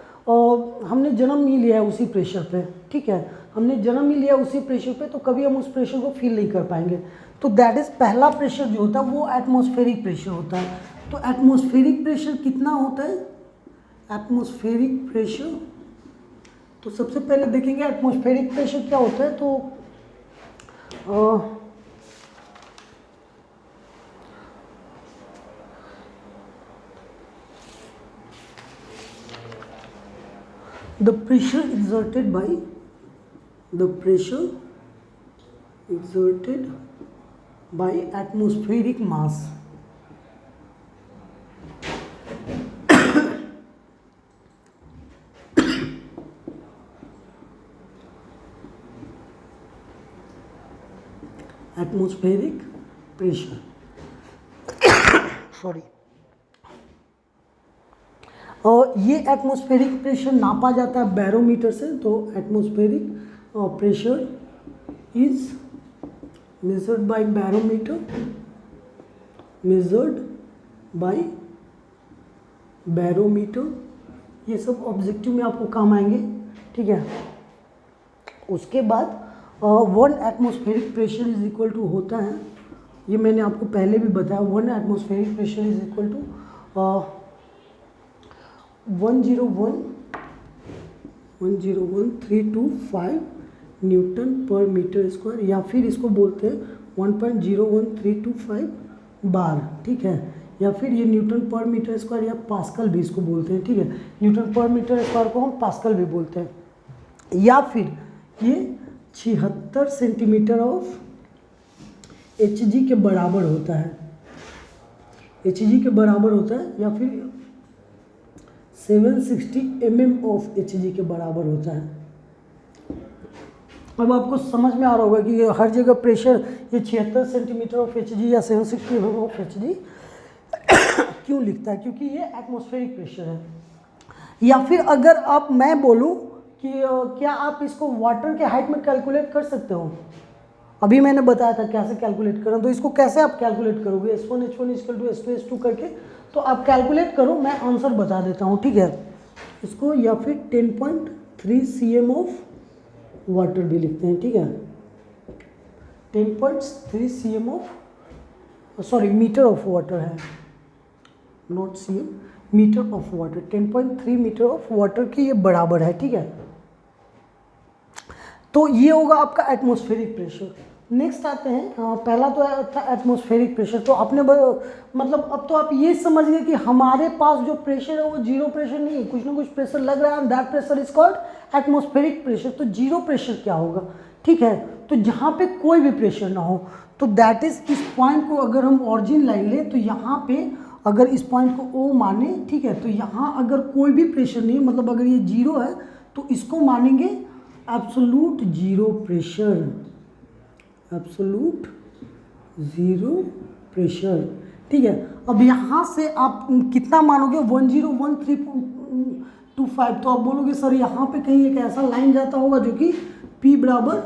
हमने जन्म ही लिया है उसी प्रेशर पे, ठीक है। हमने जन्म ही लिया उसी प्रेशर पे, तो कभी हम उस प्रेशर को फील नहीं कर पाएंगे। तो दैट इज़ पहला प्रेशर जो होता है वो एटमॉस्फेरिक प्रेशर होता है। तो एटमॉस्फेरिक प्रेशर कितना होता है? एटमॉस्फेरिक प्रेशर, तो सबसे पहले देखेंगे एटमॉस्फेरिक प्रेशर क्या होता है। तो the pressure exerted by atmospheric mass atmospheric pressure sorry. और ये एटमॉस्फेरिक प्रेशर नापा जाता है बैरोमीटर से। तो atmospheric pressure is measured by barometer, ये सब ऑब्जेक्टिव में आपको काम आएंगे, ठीक है। उसके बाद 1 atmospheric pressure is equal to होता है, ये मैंने आपको पहले भी बताया, 1 atmospheric pressure is equal to 101,325 newton per metre square, या फिर इसको बोलते हैं 1.01325 बार, ठीक है। या फिर ये न्यूटन पर मीटर स्क्वायर या पास्कल भी इसको बोलते हैं, ठीक है। न्यूटन पर मीटर स्क्वायर को हम पास्कल भी बोलते हैं। या फिर ये 76 सेंटीमीटर ऑफ Hg के बराबर होता है, Hg के बराबर होता है, या फिर 760 mm ऑफ Hg के बराबर होता है। अब आपको समझ में आ रहा होगा कि हर जगह प्रेशर ये 76 सेंटीमीटर ऑफ Hg या 760 mm ऑफ Hg क्यों लिखता है, क्योंकि ये एटमॉस्फेरिक प्रेशर है। या फिर अगर मैं बोलूँ कि क्या आप इसको वाटर के हाइट में कैलकुलेट कर सकते हो, अभी मैंने बताया था कैसे कैलकुलेट करें, तो इसको कैसे आप कैलकुलेट करोगे, S1 H1 = S2 H2 करके। तो आप कैलकुलेट करो, मैं आंसर बता देता हूँ, ठीक है इसको। या फिर 10.3 cm ऑफ वाटर भी लिखते हैं, ठीक है। 10.3 cm of meter of water है, not cm, meter of water. 10.3 meter of water की ये बराबर है, ठीक है। तो ये होगा आपका एटमॉस्फेरिक प्रेशर। नेक्स्ट आते हैं, पहला तो था एटमॉस्फेरिक प्रेशर। तो आपने मतलब अब तो आप ये समझ गए कि हमारे पास जो प्रेशर है वो जीरो प्रेशर नहीं है, कुछ ना कुछ प्रेशर लग रहा है, and that pressure is called atmospheric pressure. तो जीरो प्रेशर क्या होगा, ठीक है, तो जहाँ पे कोई भी प्रेशर ना हो, तो दैट इज इस पॉइंट को अगर हम ऑरिजिन लाइन लें तो यहाँ पे अगर इस पॉइंट को O माने, ठीक है, तो यहाँ अगर कोई भी प्रेशर नहीं, मतलब अगर ये जीरो है तो इसको मानेंगे absolute zero pressure, absolute zero pressure, ठीक है। अब यहाँ से आप कितना मानोगे 101,325, तो आप बोलोगे सर यहाँ पे कहीं एक ऐसा लाइन जाता होगा जो कि P बराबर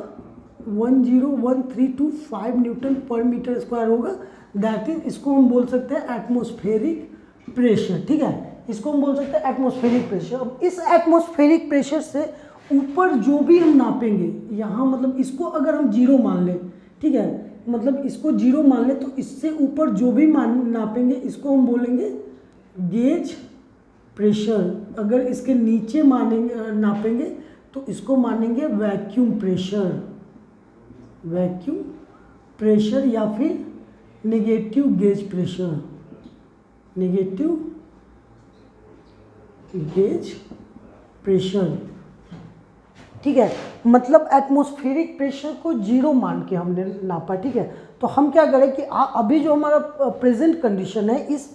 101,325 न्यूटन पर मीटर स्क्वायर होगा, दैट इज, इसको हम बोल सकते हैं एटमॉस्फेरिक प्रेशर, ठीक है, इसको हम बोल सकते हैं एटमॉस्फेरिक प्रेशर। अब इस एटमॉस्फेरिक प्रेशर से ऊपर जो भी हम नापेंगे यहाँ, मतलब इसको अगर हम जीरो मान लें, ठीक है, मतलब इसको जीरो मान लें, तो इससे ऊपर जो भी नापेंगे इसको हम बोलेंगे गेज प्रेशर अगर इसके नीचे मानेंगे नापेंगे तो इसको मानेंगे वैक्यूम प्रेशर, वैक्यूम प्रेशर या फिर negative gauge pressure, negative gauge pressure. ठीक है, मतलब एटमॉस्फेरिक प्रेशर को 0 मान के हमने नापा। ठीक है, तो हम क्या करें कि अभी जो हमारा प्रेजेंट कंडीशन है, इस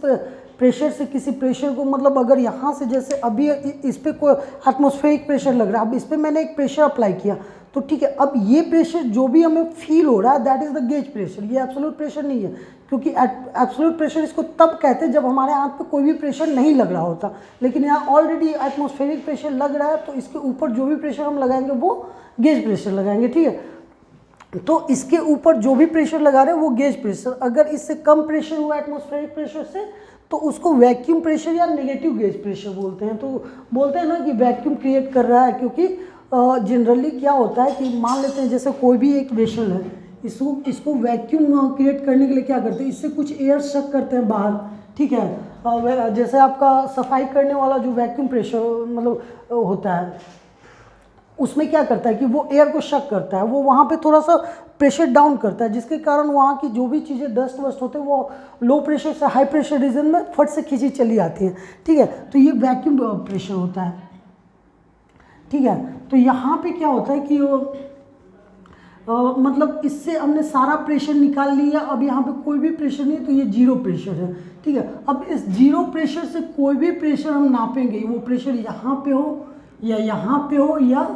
प्रेशर से किसी प्रेशर को, मतलब अगर यहाँ से जैसे अभी इस पर कोई एटमॉस्फेरिक प्रेशर लग रहा है, अब इस पर मैंने एक प्रेशर अप्लाई किया, तो ठीक है, अब ये प्रेशर जो भी हमें फील हो रहा है that is the gauge pressure, ये एब्सोल्यूट प्रेशर नहीं है, क्योंकि एब्सोल्यूट प्रेशर इसको तब कहते हैं जब हमारे हाथ पे कोई भी प्रेशर नहीं लग रहा होता, लेकिन यहाँ ऑलरेडी एटमॉस्फेरिक प्रेशर लग रहा है, तो इसके ऊपर जो भी प्रेशर हम लगाएंगे वो गेज प्रेशर लगाएंगे। ठीक है, तो इसके ऊपर जो भी प्रेशर लगा रहे हैं वो गेज प्रेशर, अगर इससे कम प्रेशर हुआ एटमॉस्फेरिक प्रेशर से तो उसको वैक्यूम प्रेशर या नेगेटिव गेज प्रेशर बोलते हैं। तो बोलते हैं ना कि वैक्यूम क्रिएट कर रहा है, क्योंकि जनरली क्या होता है कि मान लेते हैं जैसे कोई भी एक वेसल है, इसको वैक्यूम क्रिएट करने के लिए क्या करते हैं, इससे कुछ एयर सक करते हैं बाहर। ठीक है, जैसे आपका सफाई करने वाला जो वैक्यूम प्रेशर मतलब होता है, उसमें क्या करता है कि वो एयर को शक करता है, वो वहाँ पे थोड़ा सा प्रेशर डाउन करता है, जिसके कारण वहाँ की जो भी चीज़ें डस्ट वस्ट होते हैं वो लो प्रेशर से हाई प्रेशर रीजन में फट से खींची चली आती हैं। ठीक है, तो ये वैक्यूम प्रेशर होता है। ठीक है, तो यहाँ पे क्या होता है कि मतलब इससे हमने सारा प्रेशर निकाल लिया, अब यहाँ पे कोई भी प्रेशर नहीं है, तो ये 0 प्रेशर है। ठीक है, अब इस 0 प्रेशर से कोई भी प्रेशर हम नापेंगे, वो प्रेशर यहाँ पे हो या यहाँ पे हो या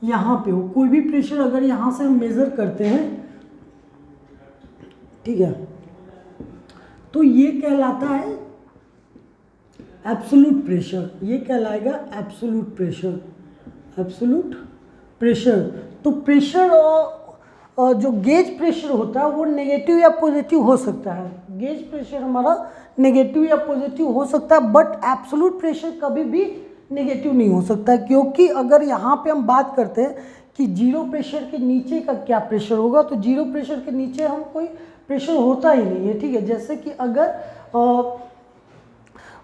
यहाँ पे हो, कोई भी प्रेशर अगर यहाँ से हम मेज़र करते हैं, ठीक है, तो ये कहलाता है एब्सोल्यूट प्रेशर, ये कहलाएगा एब्सोल्यूट प्रेशर, एब्सोल्यूट प्रेशर। तो प्रेशर और जो गेज प्रेशर होता है वो नेगेटिव या पॉजिटिव हो सकता है, गेज प्रेशर हमारा नेगेटिव या पॉजिटिव हो सकता है, बट एब्सोल्यूट प्रेशर कभी भी नेगेटिव नहीं हो सकता है, क्योंकि अगर यहाँ पे हम बात करते हैं कि 0 प्रेशर के नीचे का क्या प्रेशर होगा, तो 0 प्रेशर के नीचे हम कोई प्रेशर होता ही नहीं है। ठीक है, जैसे कि अगर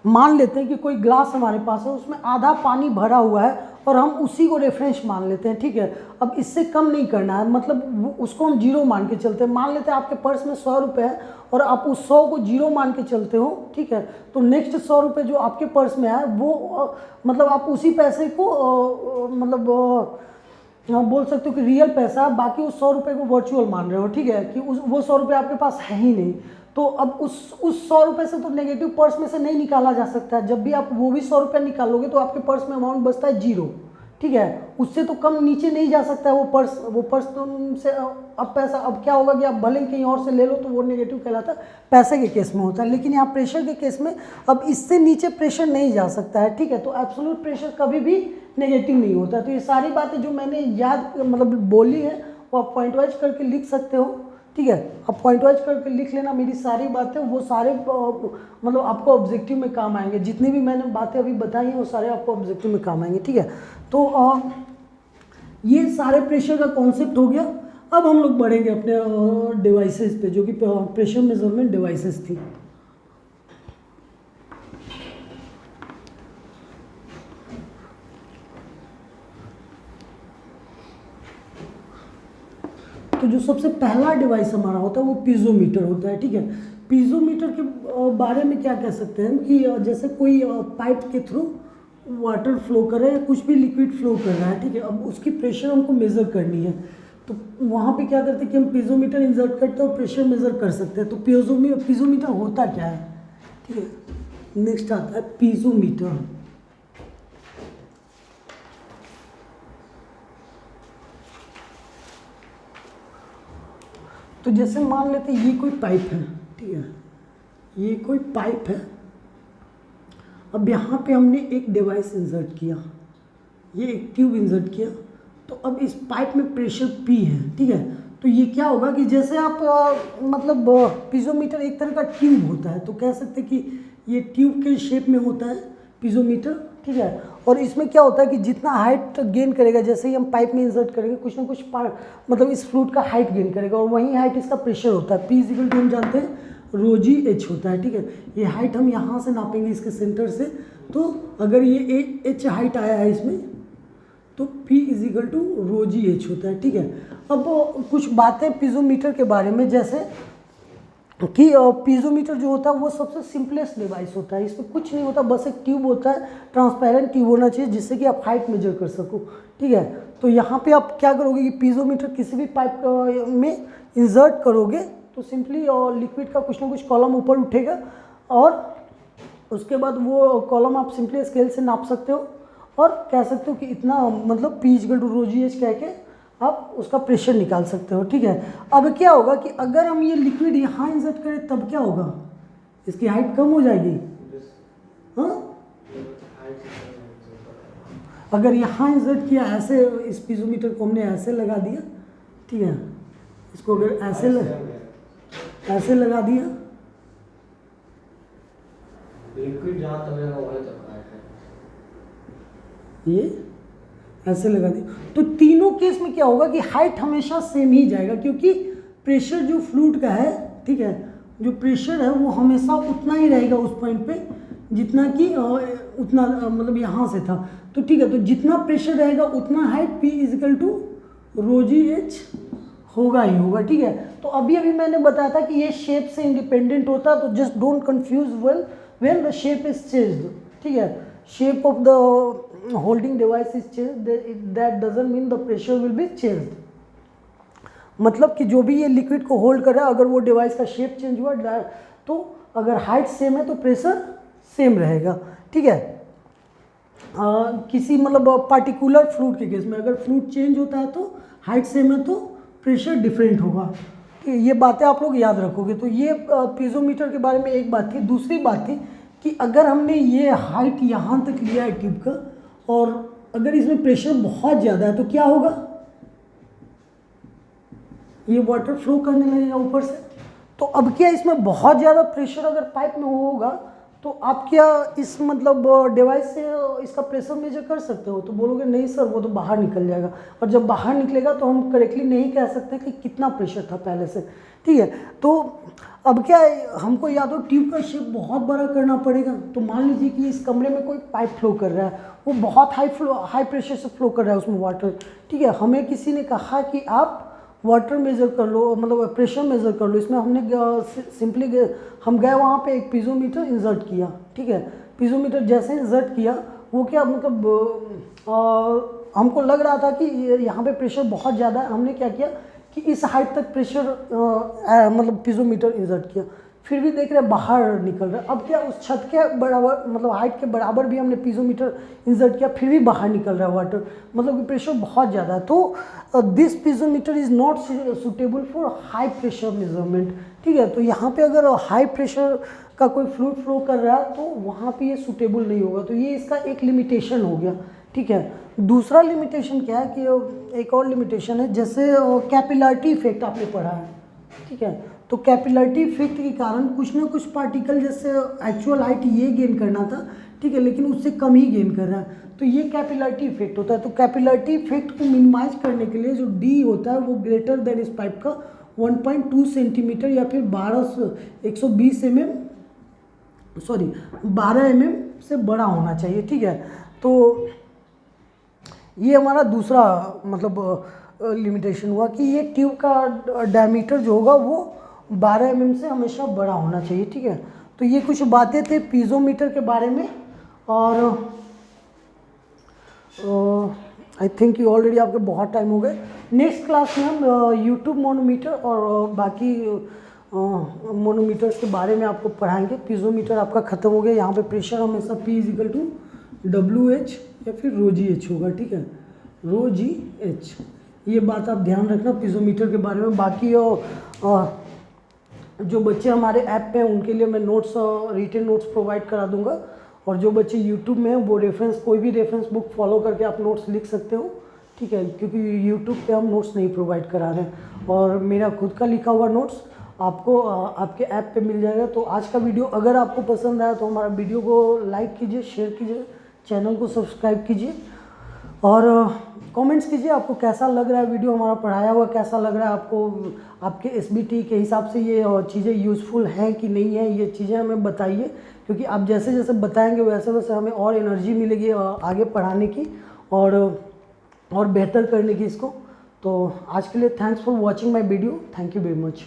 मान लेते हैं कि कोई ग्लास हमारे पास है, उसमें आधा पानी भरा हुआ है और हम उसी को रेफरेंस मान लेते हैं। ठीक है, अब इससे कम नहीं करना है, मतलब उसको हम 0 मान के चलते हैं। मान लेते हैं आपके पर्स में 100 रुपये है और आप उस 100 को 0 मान के चलते हो। ठीक है, तो नेक्स्ट 100 रुपये जो आपके पर्स में है वो मतलब आप उसी पैसे को मतलब बोल सकते हो कि रियल पैसा, बाकी उस 100 रुपये को वर्चुअल मान रहे हो। ठीक है, कि वो 100 रुपये आपके पास है ही नहीं, तो अब उस 100 रुपये से तो नेगेटिव पर्स में से नहीं निकाला जा सकता है। जब भी आप वो भी 100 रुपये निकालोगे तो आपके पर्स में अमाउंट बचता है 0। ठीक है, उससे तो कम नीचे नहीं जा सकता है वो पर्स तो से अब पैसा, अब क्या होगा कि आप भले कहीं और से ले लो तो वो नेगेटिव कहलाता है, पैसे के केस में होता है, लेकिन यहाँ प्रेशर के केस में अब इससे नीचे प्रेशर नहीं जा सकता है। ठीक है, तो एब्सोल्यूट प्रेशर कभी भी नेगेटिव नहीं होता। तो ये सारी बातें जो मैंने याद मतलब बोली है वो आप पॉइंट वाइज करके लिख सकते हो। ठीक है, आप पॉइंट वाइज करके लिख लेना, मेरी सारी बातें वो सारे मतलब आपको ऑब्जेक्टिव में काम आएंगे, जितनी भी मैंने बातें अभी बताई हैं वो सारे आपको ऑब्जेक्टिव में काम आएंगे। ठीक है, तो ये सारे प्रेशर का कॉन्सेप्ट हो गया। अब हम लोग बढ़ेंगे अपने डिवाइसेस पे, जो कि प्रेशर मेजरमेंट डिवाइसेस थी। तो जो सबसे पहला डिवाइस हमारा होता है वो पीजोमीटर होता है। ठीक है, पीजोमीटर के बारे में क्या कह सकते हैं कि जैसे कोई पाइप के थ्रू वाटर फ्लो कर रहा है, कुछ भी लिक्विड फ्लो कर रहा है। ठीक है, अब उसकी प्रेशर हमको मेज़र करनी है, तो वहाँ पे क्या करते हैं कि हम पीजोमीटर इंसर्ट करते हैं और प्रेशर मेज़र कर सकते हैं। तो पीजोमीटर होता क्या है? ठीक है, नेक्स्ट आता है पीजोमीटर। तो जैसे मान लेते हैं ये कोई पाइप है। ठीक है, ये कोई पाइप है, अब यहाँ पे हमने एक डिवाइस इंसर्ट किया, ये एक ट्यूब इंसर्ट किया, तो अब इस पाइप में प्रेशर P है। ठीक है, तो ये क्या होगा कि जैसे आप मतलब पीजोमीटर एक तरह का ट्यूब होता है, तो कह सकते हैं कि ये ट्यूब के शेप में होता है पीजोमीटर। ठीक है, और इसमें क्या होता है कि जितना हाइट गेन करेगा, जैसे ही हम पाइप में इंसर्ट करेंगे कुछ ना कुछ मतलब इस फ्लूइड का हाइट गेन करेगा और वही हाइट इसका प्रेशर होता है। P इक्वल टू हम जानते हैं ρg h होता है, ठीक है। ये हाइट हम यहाँ से नापेंगे इसके सेंटर से, तो अगर ये h हाइट आया है इसमें तो P is equal to ρg h होता है, ठीक है। अब कुछ बातें पीजोमीटर के बारे में, जैसे कि पीजोमीटर जो होता है वो सबसे सिंपलेस्ट डिवाइस होता है, इसमें कुछ नहीं होता, बस एक ट्यूब होता है, ट्रांसपेरेंट ट्यूब होना चाहिए जिससे कि आप हाइट मेजर कर सको, ठीक है। तो यहाँ पे आप क्या करोगे कि पीजोमीटर किसी भी पाइप में इंसर्ट करोगे तो सिंपली लिक्विड का कुछ ना कुछ कॉलम ऊपर उठेगा और उसके बाद वो कॉलम आप सिंपली स्केल से नाप सकते हो और कह सकते हो कि इतना, मतलब P equal to ρg h कह के आप उसका प्रेशर निकाल सकते हो, ठीक है। अब क्या होगा कि अगर हम ये लिक्विड यहाँ इंसर्ट करें तब क्या होगा, इसकी हाइट कम हो जाएगी, हाँ। अगर यहाँ इंसर्ट किया ऐसे, इस पीजोमीटर को हमने ऐसे लगा दिया, ठीक है, इसको अगर ऐसे लगा दिया, लिक्विड जहाँ तक रहेगा वहीं तक ये ऐसे लगा दी, तो तीनों केस में क्या होगा कि हाइट हमेशा सेम ही जाएगा, क्योंकि प्रेशर जो फ्लूइड का है, ठीक है, जो प्रेशर है वो हमेशा उतना ही रहेगा उस पॉइंट पे जितना कि उतना मतलब यहाँ से था, तो ठीक है। तो जितना प्रेशर रहेगा उतना height P is equal to ρg h होगा ही होगा, ठीक है। तो अभी मैंने बताया था कि ये शेप से इंडिपेंडेंट होता है, तो just don't confuse when the shape is changed, ठीक है। Shape of the holding device is changed, that doesn't mean the pressure will be changed. मतलब कि जो भी ये लिक्विड को होल्ड कर रहा है, अगर वो डिवाइस का शेप चेंज हुआ तो अगर हाइट सेम है तो प्रेशर सेम रहेगा, ठीक है। किसी मतलब पार्टिकुलर फ्लूइड के केस में अगर फ्लूइड चेंज होता है तो हाइट सेम है तो प्रेशर डिफरेंट होगा, ये बातें आप लोग याद रखोगे। तो ये पीजोमीटर के बारे में एक बात थी। दूसरी बात थी कि अगर हमने ये हाइट यहाँ तक लिया है ट्यूब का और अगर इसमें प्रेशर बहुत ज़्यादा है तो क्या होगा, ये वाटर फ्लो करने लगेगा ऊपर से। तो अब क्या इसमें बहुत ज़्यादा प्रेशर अगर पाइप में होगा तो आप क्या इस मतलब डिवाइस से इसका प्रेशर मेजर कर सकते हो, तो बोलोगे नहीं सर वो तो बाहर निकल जाएगा, और जब बाहर निकलेगा तो हम करेक्टली नहीं कह सकते कि कितना प्रेशर था पहले से, ठीक है। तो अब क्या है, हमको या तो ट्यूब का शेप बहुत बड़ा करना पड़ेगा। तो मान लीजिए कि इस कमरे में कोई पाइप फ्लो कर रहा है, वो बहुत हाई प्रेशर से फ्लो कर रहा है उसमें वाटर, ठीक है। हमें किसी ने कहा कि आप वाटर मेज़र कर लो, मतलब प्रेशर मेज़र कर लो। इसमें हमने सिंपली हम गए वहाँ पे एक पीजोमीटर इंसर्ट किया, ठीक है। पीजोमीटर जैसे इंसर्ट किया वो क्या मतलब हमको लग रहा था कि यहाँ पे प्रेशर बहुत ज़्यादा है। हमने क्या किया कि इस हाइट तक प्रेशर मतलब पीजोमीटर इंसर्ट किया, फिर भी देख रहे हैं बाहर निकल रहा है। अब क्या उस छत के बराबर मतलब हाइट के बराबर भी हमने पीजोमीटर इंसर्ट किया, फिर भी बाहर निकल रहा है वाटर, मतलब कि प्रेशर बहुत ज़्यादा है। तो this piezometer is not suitable for high pressure measurement, ठीक है। तो यहाँ पे अगर हाई प्रेशर का कोई फ्लूइड फ्लो कर रहा है तो वहाँ पे ये सूटेबल नहीं होगा, तो ये इसका एक लिमिटेशन हो गया, ठीक है। दूसरा लिमिटेशन क्या है कि एक और लिमिटेशन है, जैसे कैपिलरिटी इफेक्ट आपने पढ़ा है, ठीक है। तो कैपिलरिटी इफेक्ट के कारण कुछ ना कुछ पार्टिकल, जैसे एक्चुअल हाइट ये गेन करना था, ठीक है, लेकिन उससे कम ही गेन कर रहा है, तो ये कैपिलरिटी इफेक्ट होता है। तो कैपिलरिटी इफेक्ट को मिनिमाइज करने के लिए जो डी होता है वो ग्रेटर देन इस पाइप का 1.2 सेंटीमीटर या फिर 12 mm से बड़ा होना चाहिए, ठीक है। तो ये हमारा दूसरा मतलब लिमिटेशन हुआ कि ये ट्यूब का डायमीटर जो होगा वो 12 mm से हमेशा बड़ा होना चाहिए, ठीक है। तो ये कुछ बातें थे पीजोमीटर के बारे में, और आई थिंक यू ऑलरेडी आपके बहुत टाइम हो गए। नेक्स्ट क्लास में हम यूट्यूब मोनोमीटर और बाकी मोनोमीटर्स के बारे में आपको पढ़ाएंगे। पीजोमीटर आपका ख़त्म हो गया। यहाँ पे प्रेशर हमेशा P इजिकल टू WH या फिर ρgh होगा, ठीक है, ρgh। ये बात आप ध्यान रखना पीजोमीटर के बारे में। बाकी जो बच्चे हमारे ऐप पे हैं उनके लिए मैं नोट्स, रिटन नोट्स प्रोवाइड करा दूंगा, और जो बच्चे यूट्यूब में हैं वो रेफरेंस, कोई भी रेफरेंस बुक फॉलो करके आप नोट्स लिख सकते हो, ठीक है, क्योंकि यूट्यूब पे हम नोट्स नहीं प्रोवाइड करा रहे हैं। और मेरा खुद का लिखा हुआ नोट्स आपको आपके ऐप पे मिल जाएगा। तो आज का वीडियो अगर आपको पसंद आया तो हमारा वीडियो को लाइक कीजिए, शेयर कीजिए, चैनल को सब्सक्राइब कीजिए, और कमेंट्स कीजिए आपको कैसा लग रहा है वीडियो, हमारा पढ़ाया हुआ कैसा लग रहा है आपको, आपके एसबीटी के हिसाब से ये चीज़ें यूज़फुल हैं कि नहीं है, ये चीज़ें हमें बताइए, क्योंकि आप जैसे जैसे बताएंगे वैसे वैसे हमें और एनर्जी मिलेगी आगे पढ़ाने की और बेहतर करने की इसको। तो आज के लिए thanks for watching my video, thank you very much.